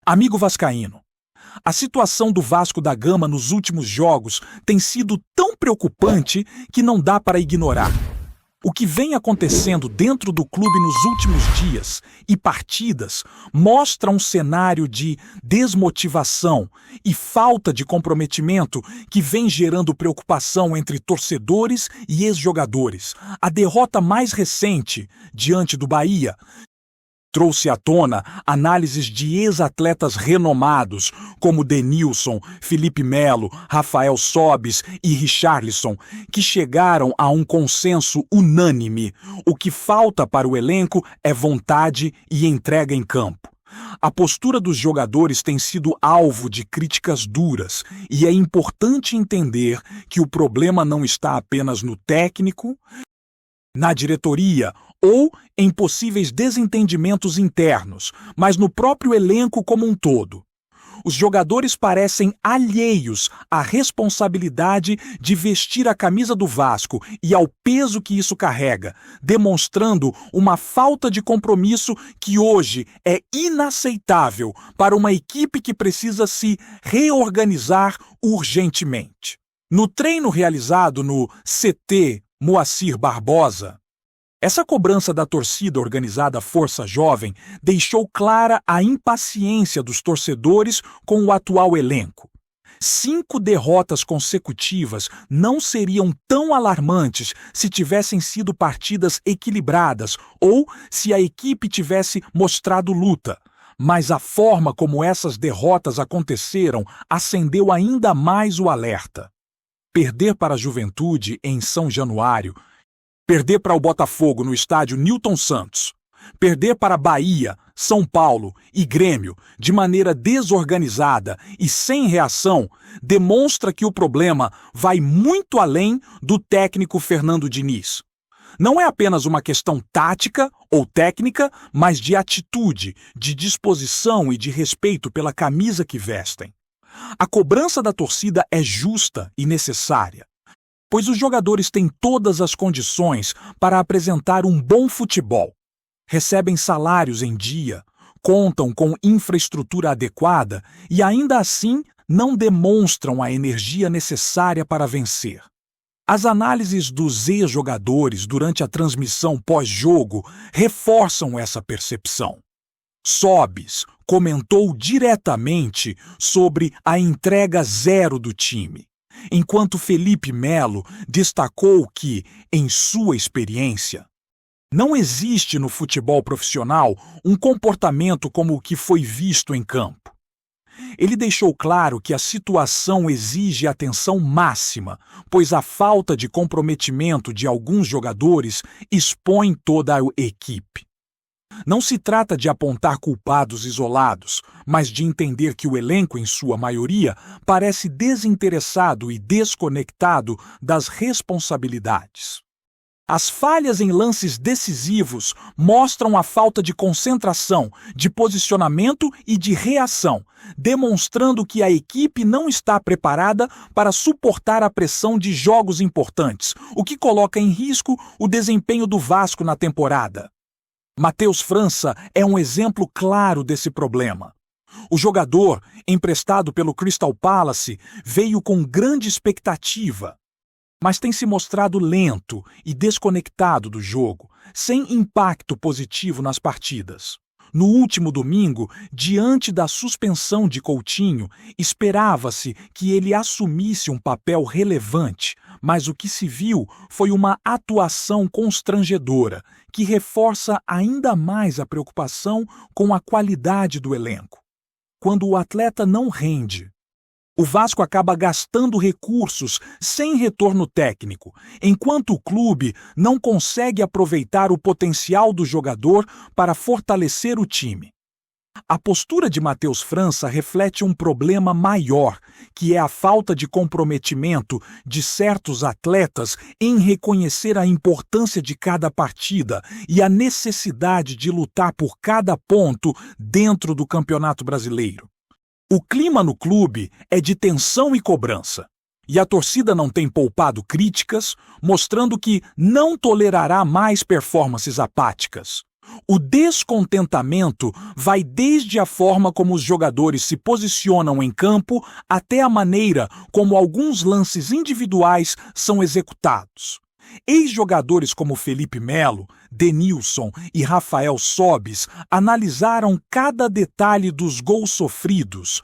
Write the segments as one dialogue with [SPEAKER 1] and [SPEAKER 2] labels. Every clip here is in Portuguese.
[SPEAKER 1] Amigo vascaíno, a situação do Vasco da Gama nos últimos jogos tem sido tão preocupante que não dá para ignorar. O que vem acontecendo dentro do clube nos últimos dias e partidas mostra um cenário de desmotivação e falta de comprometimento que vem gerando preocupação entre torcedores e ex-jogadores. A derrota mais recente, diante do Bahia, trouxe à tona análises de ex-atletas renomados, como Denilson, Felipe Melo, Rafael Sobis e Richarlison, que chegaram a um consenso unânime. O que falta para o elenco é vontade e entrega em campo. A postura dos jogadores tem sido alvo de críticas duras e é importante entender que o problema não está apenas no técnico, na diretoria ou em possíveis desentendimentos internos, mas no próprio elenco como um todo. Os jogadores parecem alheios à responsabilidade de vestir a camisa do Vasco e ao peso que isso carrega, demonstrando uma falta de compromisso que hoje é inaceitável para uma equipe que precisa se reorganizar urgentemente. No treino realizado no CT Moacir Barbosa, essa cobrança da torcida organizada Força Jovem deixou clara a impaciência dos torcedores com o atual elenco. 5 derrotas consecutivas não seriam tão alarmantes se tivessem sido partidas equilibradas ou se a equipe tivesse mostrado luta. Mas a forma como essas derrotas aconteceram acendeu ainda mais o alerta. Perder para a Juventude em São Januário, perder para o Botafogo no estádio Newton Santos, perder para Bahia, São Paulo e Grêmio de maneira desorganizada e sem reação demonstra que o problema vai muito além do técnico Fernando Diniz. Não é apenas uma questão tática ou técnica, mas de atitude, de disposição e de respeito pela camisa que vestem. A cobrança da torcida é justa e necessária, pois os jogadores têm todas as condições para apresentar um bom futebol. Recebem salários em dia, contam com infraestrutura adequada e ainda assim não demonstram a energia necessária para vencer. As análises dos ex-jogadores durante a transmissão pós-jogo reforçam essa percepção. Sobis comentou diretamente sobre a entrega zero do time, enquanto Felipe Melo destacou que, em sua experiência, não existe no futebol profissional um comportamento como o que foi visto em campo. Ele deixou claro que a situação exige atenção máxima, pois a falta de comprometimento de alguns jogadores expõe toda a equipe. Não se trata de apontar culpados isolados, mas de entender que o elenco, em sua maioria, parece desinteressado e desconectado das responsabilidades. As falhas em lances decisivos mostram a falta de concentração, de posicionamento e de reação, demonstrando que a equipe não está preparada para suportar a pressão de jogos importantes, o que coloca em risco o desempenho do Vasco na temporada. Matheus França é um exemplo claro desse problema. O jogador, emprestado pelo Crystal Palace, veio com grande expectativa, mas tem se mostrado lento e desconectado do jogo, sem impacto positivo nas partidas. No último domingo, diante da suspensão de Coutinho, esperava-se que ele assumisse um papel relevante, mas o que se viu foi uma atuação constrangedora, que reforça ainda mais a preocupação com a qualidade do elenco. Quando o atleta não rende, o Vasco acaba gastando recursos sem retorno técnico, enquanto o clube não consegue aproveitar o potencial do jogador para fortalecer o time. A postura de Matheus França reflete um problema maior, que é a falta de comprometimento de certos atletas em reconhecer a importância de cada partida e a necessidade de lutar por cada ponto dentro do Campeonato Brasileiro. O clima no clube é de tensão e cobrança, e a torcida não tem poupado críticas, mostrando que não tolerará mais performances apáticas. O descontentamento vai desde a forma como os jogadores se posicionam em campo até a maneira como alguns lances individuais são executados. Ex-jogadores como Felipe Melo, Denilson e Rafael Sobis analisaram cada detalhe dos gols sofridos,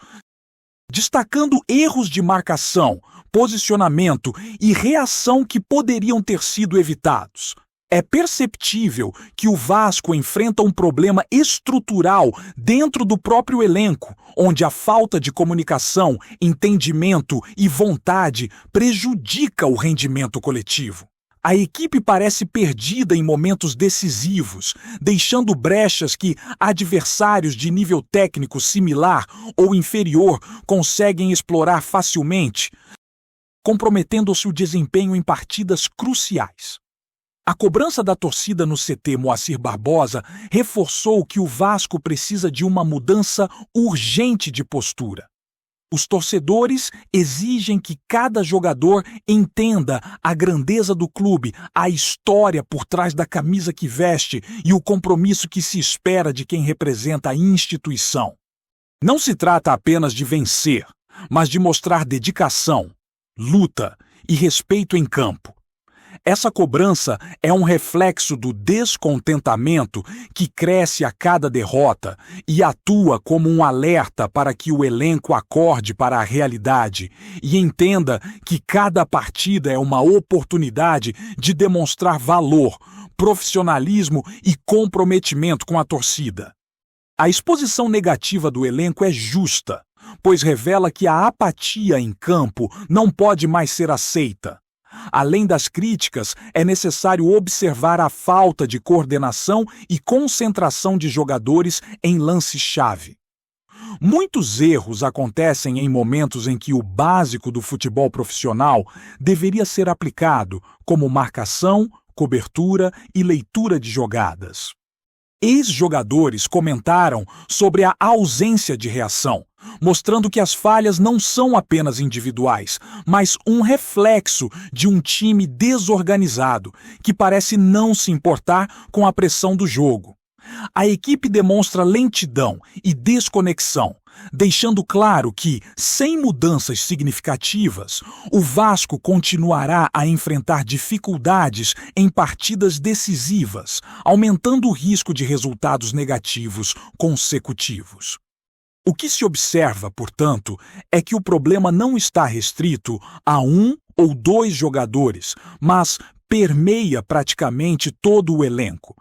[SPEAKER 1] destacando erros de marcação, posicionamento e reação que poderiam ter sido evitados. É perceptível que o Vasco enfrenta um problema estrutural dentro do próprio elenco, onde a falta de comunicação, entendimento e vontade prejudica o rendimento coletivo. A equipe parece perdida em momentos decisivos, deixando brechas que adversários de nível técnico similar ou inferior conseguem explorar facilmente, comprometendo-se o desempenho em partidas cruciais. A cobrança da torcida no CT Moacir Barbosa reforçou que o Vasco precisa de uma mudança urgente de postura. Os torcedores exigem que cada jogador entenda a grandeza do clube, a história por trás da camisa que veste e o compromisso que se espera de quem representa a instituição. Não se trata apenas de vencer, mas de mostrar dedicação, luta e respeito em campo. Essa cobrança é um reflexo do descontentamento que cresce a cada derrota e atua como um alerta para que o elenco acorde para a realidade e entenda que cada partida é uma oportunidade de demonstrar valor, profissionalismo e comprometimento com a torcida. A exposição negativa do elenco é justa, pois revela que a apatia em campo não pode mais ser aceita. Além das críticas, é necessário observar a falta de coordenação e concentração de jogadores em lance-chave. Muitos erros acontecem em momentos em que o básico do futebol profissional deveria ser aplicado, como marcação, cobertura e leitura de jogadas. Ex-jogadores comentaram sobre a ausência de reação, mostrando que as falhas não são apenas individuais, mas um reflexo de um time desorganizado, que parece não se importar com a pressão do jogo. A equipe demonstra lentidão e desconexão, deixando claro que, sem mudanças significativas, o Vasco continuará a enfrentar dificuldades em partidas decisivas, aumentando o risco de resultados negativos consecutivos. O que se observa, portanto, é que o problema não está restrito a um ou dois jogadores, mas permeia praticamente todo o elenco.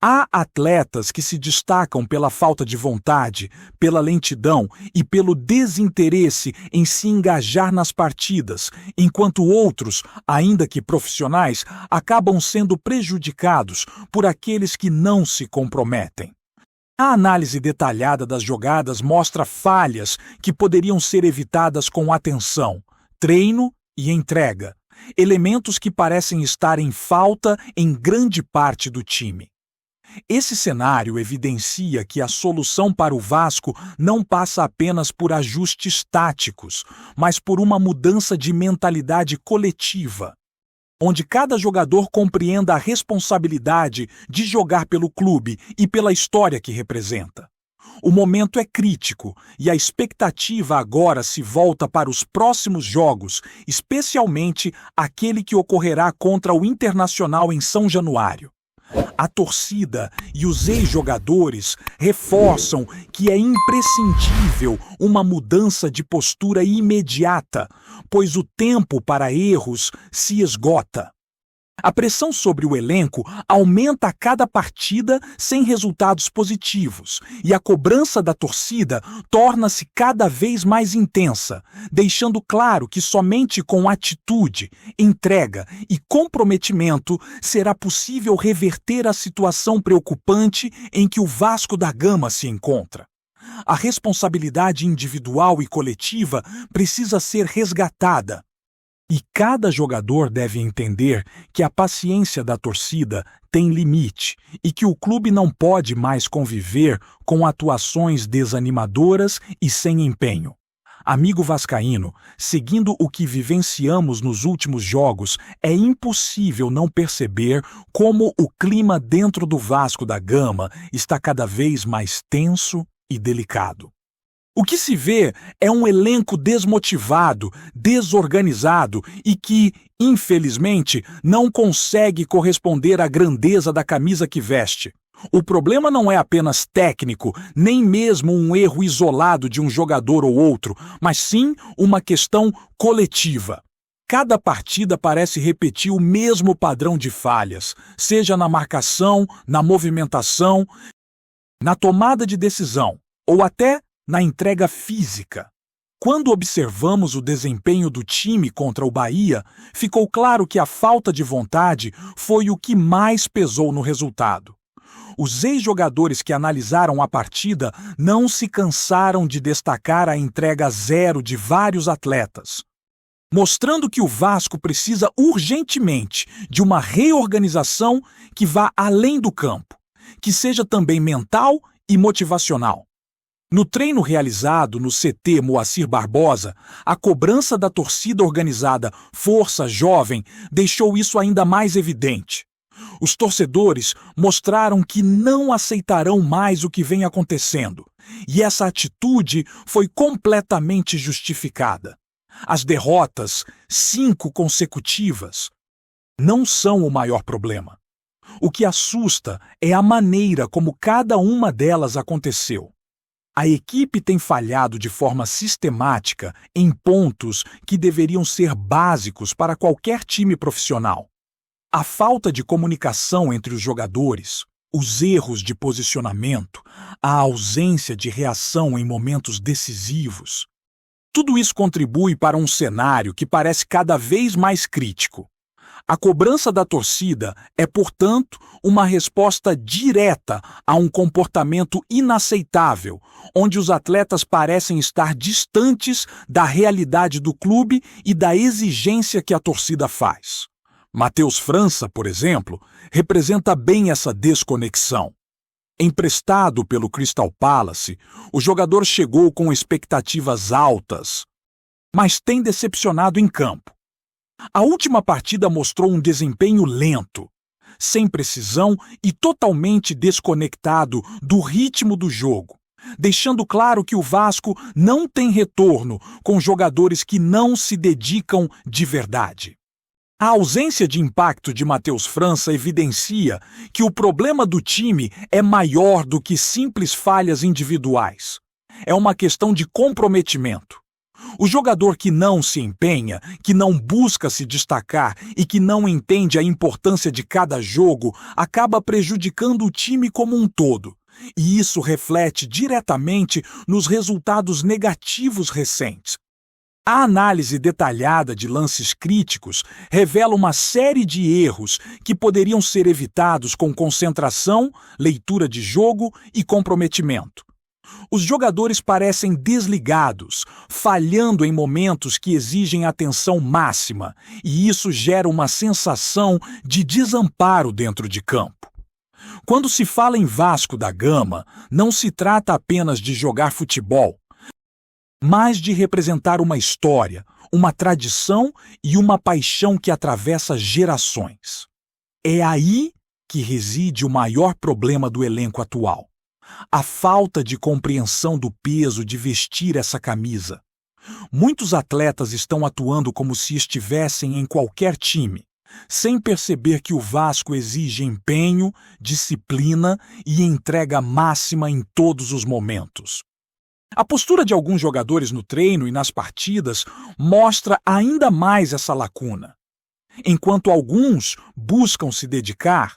[SPEAKER 1] Há atletas que se destacam pela falta de vontade, pela lentidão e pelo desinteresse em se engajar nas partidas, enquanto outros, ainda que profissionais, acabam sendo prejudicados por aqueles que não se comprometem. A análise detalhada das jogadas mostra falhas que poderiam ser evitadas com atenção, treino e entrega, elementos que parecem estar em falta em grande parte do time. Esse cenário evidencia que a solução para o Vasco não passa apenas por ajustes táticos, mas por uma mudança de mentalidade coletiva, onde cada jogador compreenda a responsabilidade de jogar pelo clube e pela história que representa. O momento é crítico e a expectativa agora se volta para os próximos jogos, especialmente aquele que ocorrerá contra o Internacional em São Januário. A torcida e os ex-jogadores reforçam que é imprescindível uma mudança de postura imediata, pois o tempo para erros se esgota. A pressão sobre o elenco aumenta a cada partida sem resultados positivos, e a cobrança da torcida torna-se cada vez mais intensa, deixando claro que somente com atitude, entrega e comprometimento será possível reverter a situação preocupante em que o Vasco da Gama se encontra. A responsabilidade individual e coletiva precisa ser resgatada. E cada jogador deve entender que a paciência da torcida tem limite e que o clube não pode mais conviver com atuações desanimadoras e sem empenho. Amigo vascaíno, seguindo o que vivenciamos nos últimos jogos, é impossível não perceber como o clima dentro do Vasco da Gama está cada vez mais tenso e delicado. O que se vê é um elenco desmotivado, desorganizado e que, infelizmente, não consegue corresponder à grandeza da camisa que veste. O problema não é apenas técnico, nem mesmo um erro isolado de um jogador ou outro, mas sim uma questão coletiva. Cada partida parece repetir o mesmo padrão de falhas, seja na marcação, na movimentação, na tomada de decisão ou até na entrega física. Quando observamos o desempenho do time contra o Bahia, ficou claro que a falta de vontade foi o que mais pesou no resultado. Os ex-jogadores que analisaram a partida não se cansaram de destacar a entrega zero de vários atletas, mostrando que o Vasco precisa urgentemente de uma reorganização que vá além do campo, que seja também mental e motivacional. No treino realizado no CT Moacir Barbosa, a cobrança da torcida organizada Força Jovem deixou isso ainda mais evidente. Os torcedores mostraram que não aceitarão mais o que vem acontecendo, e essa atitude foi completamente justificada. As derrotas, 5 consecutivas, não são o maior problema. O que assusta é a maneira como cada uma delas aconteceu. A equipe tem falhado de forma sistemática em pontos que deveriam ser básicos para qualquer time profissional. A falta de comunicação entre os jogadores, os erros de posicionamento, a ausência de reação em momentos decisivos. Tudo isso contribui para um cenário que parece cada vez mais crítico. A cobrança da torcida é, portanto, uma resposta direta a um comportamento inaceitável, onde os atletas parecem estar distantes da realidade do clube e da exigência que a torcida faz. Matheus França, por exemplo, representa bem essa desconexão. Emprestado pelo Crystal Palace, o jogador chegou com expectativas altas, mas tem decepcionado em campo. A última partida mostrou um desempenho lento, sem precisão e totalmente desconectado do ritmo do jogo, deixando claro que o Vasco não tem retorno com jogadores que não se dedicam de verdade. A ausência de impacto de Matheus França evidencia que o problema do time é maior do que simples falhas individuais. É uma questão de comprometimento. O jogador que não se empenha, que não busca se destacar e que não entende a importância de cada jogo, acaba prejudicando o time como um todo. E isso reflete diretamente nos resultados negativos recentes. A análise detalhada de lances críticos revela uma série de erros que poderiam ser evitados com concentração, leitura de jogo e comprometimento. Os jogadores parecem desligados, falhando em momentos que exigem atenção máxima, e isso gera uma sensação de desamparo dentro de campo. Quando se fala em Vasco da Gama, não se trata apenas de jogar futebol, mas de representar uma história, uma tradição e uma paixão que atravessa gerações. É aí que reside o maior problema do elenco atual. A falta de compreensão do peso de vestir essa camisa. Muitos atletas estão atuando como se estivessem em qualquer time, sem perceber que o Vasco exige empenho, disciplina e entrega máxima em todos os momentos. A postura de alguns jogadores no treino e nas partidas mostra ainda mais essa lacuna. Enquanto alguns buscam se dedicar,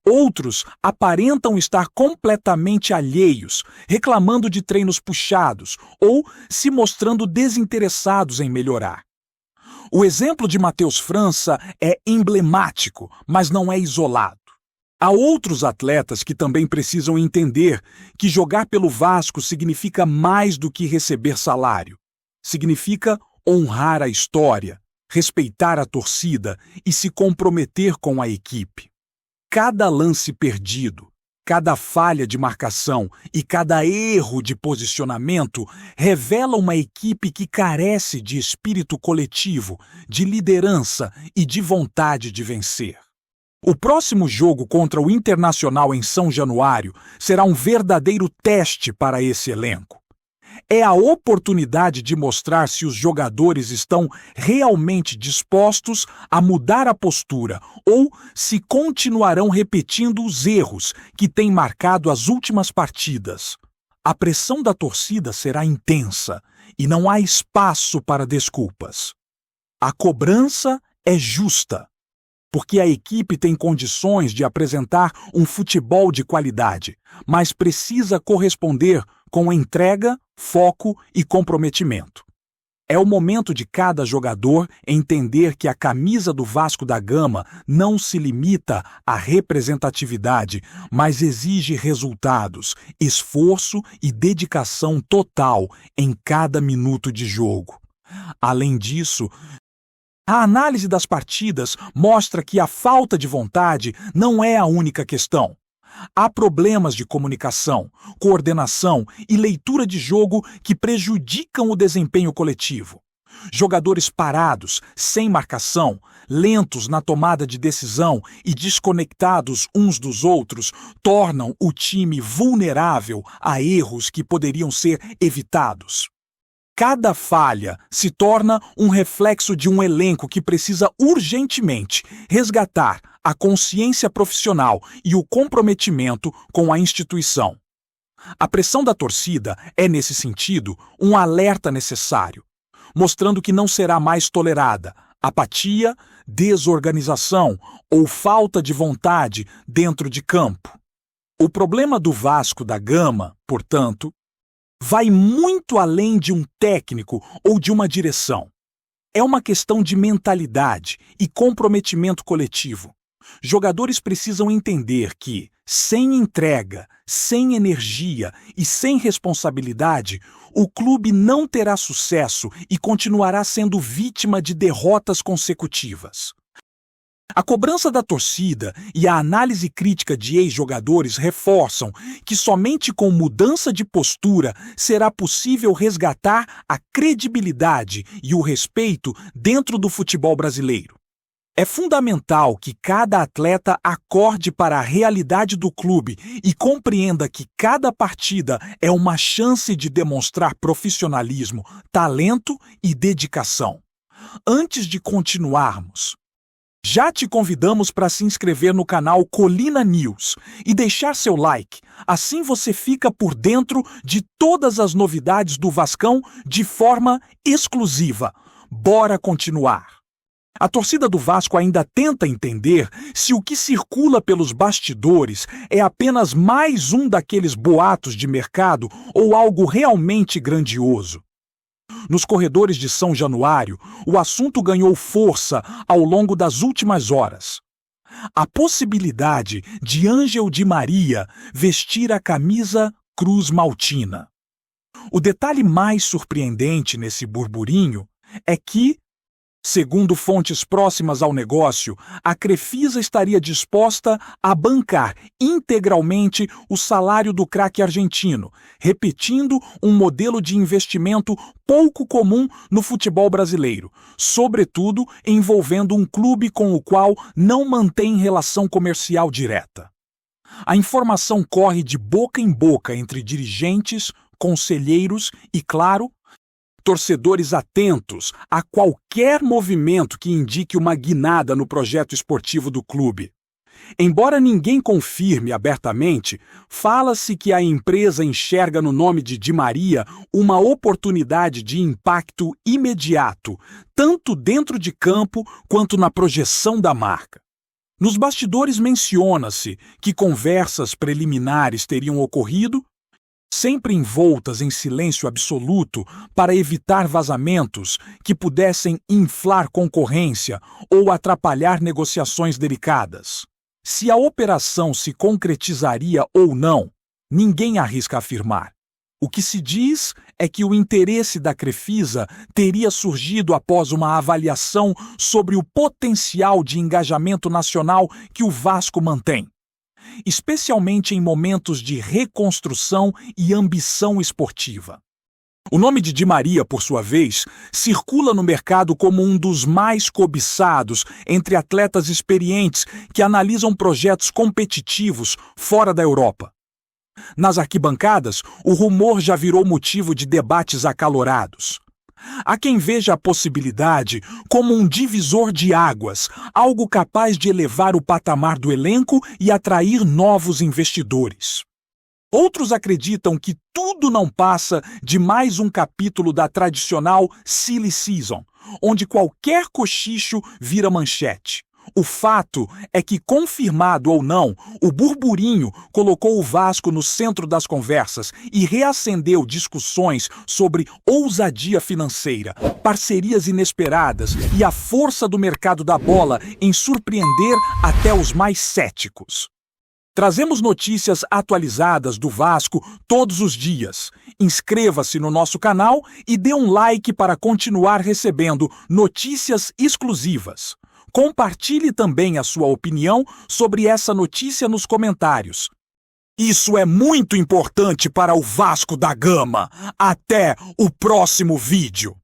[SPEAKER 1] outros aparentam estar completamente alheios, reclamando de treinos puxados ou se mostrando desinteressados em melhorar. O exemplo de Matheus França é emblemático, mas não é isolado. Há outros atletas que também precisam entender que jogar pelo Vasco significa mais do que receber salário. Significa honrar a história, respeitar a torcida e se comprometer com a equipe. Cada lance perdido, Cada falha de marcação e cada erro de posicionamento revela uma equipe que carece de espírito coletivo, de liderança e de vontade de vencer. O próximo jogo contra o Internacional em São Januário será um verdadeiro teste para esse elenco. É a oportunidade de mostrar se os jogadores estão realmente dispostos a mudar a postura ou se continuarão repetindo os erros que têm marcado as últimas partidas. A pressão da torcida será intensa e não há espaço para desculpas. A cobrança é justa, porque a equipe tem condições de apresentar um futebol de qualidade, mas precisa corresponder com entrega, foco e comprometimento. É o momento de cada jogador entender que a camisa do Vasco da Gama não se limita à representatividade, mas exige resultados, esforço e dedicação total em cada minuto de jogo. Além disso, a análise das partidas mostra que a falta de vontade não é a única questão. Há problemas de comunicação, coordenação e leitura de jogo que prejudicam o desempenho coletivo. Jogadores parados, sem marcação, lentos na tomada de decisão e desconectados uns dos outros tornam o time vulnerável a erros que poderiam ser evitados. Cada falha se torna um reflexo de um elenco que precisa urgentemente resgatar a consciência profissional e o comprometimento com a instituição. A pressão da torcida é, nesse sentido, um alerta necessário, mostrando que não será mais tolerada apatia, desorganização ou falta de vontade dentro de campo. O problema do Vasco da Gama, portanto, vai muito além de um técnico ou de uma direção. É uma questão de mentalidade e comprometimento coletivo. Jogadores precisam entender que, sem entrega, sem energia e sem responsabilidade, o clube não terá sucesso e continuará sendo vítima de derrotas consecutivas. A cobrança da torcida e a análise crítica de ex-jogadores reforçam que somente com mudança de postura será possível resgatar a credibilidade e o respeito dentro do futebol brasileiro. É fundamental que cada atleta acorde para a realidade do clube e compreenda que cada partida é uma chance de demonstrar profissionalismo, talento e dedicação. Antes de continuarmos, já te convidamos para se inscrever no canal Colina News e deixar seu like. Assim você fica por dentro de todas as novidades do Vascão de forma exclusiva. Bora continuar! A torcida do Vasco ainda tenta entender se o que circula pelos bastidores é apenas mais um daqueles boatos de mercado ou algo realmente grandioso. Nos corredores de São Januário, o assunto ganhou força ao longo das últimas horas. A possibilidade de Ângel Di Maria vestir a camisa Cruz Maltina. O detalhe mais surpreendente nesse burburinho é que, segundo fontes próximas ao negócio, a Crefisa estaria disposta a bancar integralmente o salário do craque argentino, repetindo um modelo de investimento pouco comum no futebol brasileiro, sobretudo envolvendo um clube com o qual não mantém relação comercial direta. A informação corre de boca em boca entre dirigentes, conselheiros e, claro, torcedores atentos a qualquer movimento que indique uma guinada no projeto esportivo do clube. Embora ninguém confirme abertamente, fala-se que a empresa enxerga no nome de Di Maria uma oportunidade de impacto imediato, tanto dentro de campo quanto na projeção da marca. Nos bastidores menciona-se que conversas preliminares teriam ocorrido, sempre envoltas em silêncio absoluto para evitar vazamentos que pudessem inflar concorrência ou atrapalhar negociações delicadas. Se a operação se concretizaria ou não, ninguém arrisca afirmar. O que se diz é que o interesse da Crefisa teria surgido após uma avaliação sobre o potencial de engajamento nacional que o Vasco mantém. especialmente em momentos de reconstrução e ambição esportiva. O nome de Di Maria, por sua vez, circula no mercado como um dos mais cobiçados entre atletas experientes que analisam projetos competitivos fora da Europa. Nas arquibancadas, o rumor já virou motivo de debates acalorados. Há quem veja a possibilidade como um divisor de águas, algo capaz de elevar o patamar do elenco e atrair novos investidores. Outros acreditam que tudo não passa de mais um capítulo da tradicional Silly Season, onde qualquer cochicho vira manchete. O fato é que, confirmado ou não, o burburinho colocou o Vasco no centro das conversas e reacendeu discussões sobre ousadia financeira, parcerias inesperadas e a força do mercado da bola em surpreender até os mais céticos. Trazemos notícias atualizadas do Vasco todos os dias. Inscreva-se no nosso canal e dê um like para continuar recebendo notícias exclusivas. Compartilhe também a sua opinião sobre essa notícia nos comentários. Isso é muito importante para o Vasco da Gama. Até o próximo vídeo.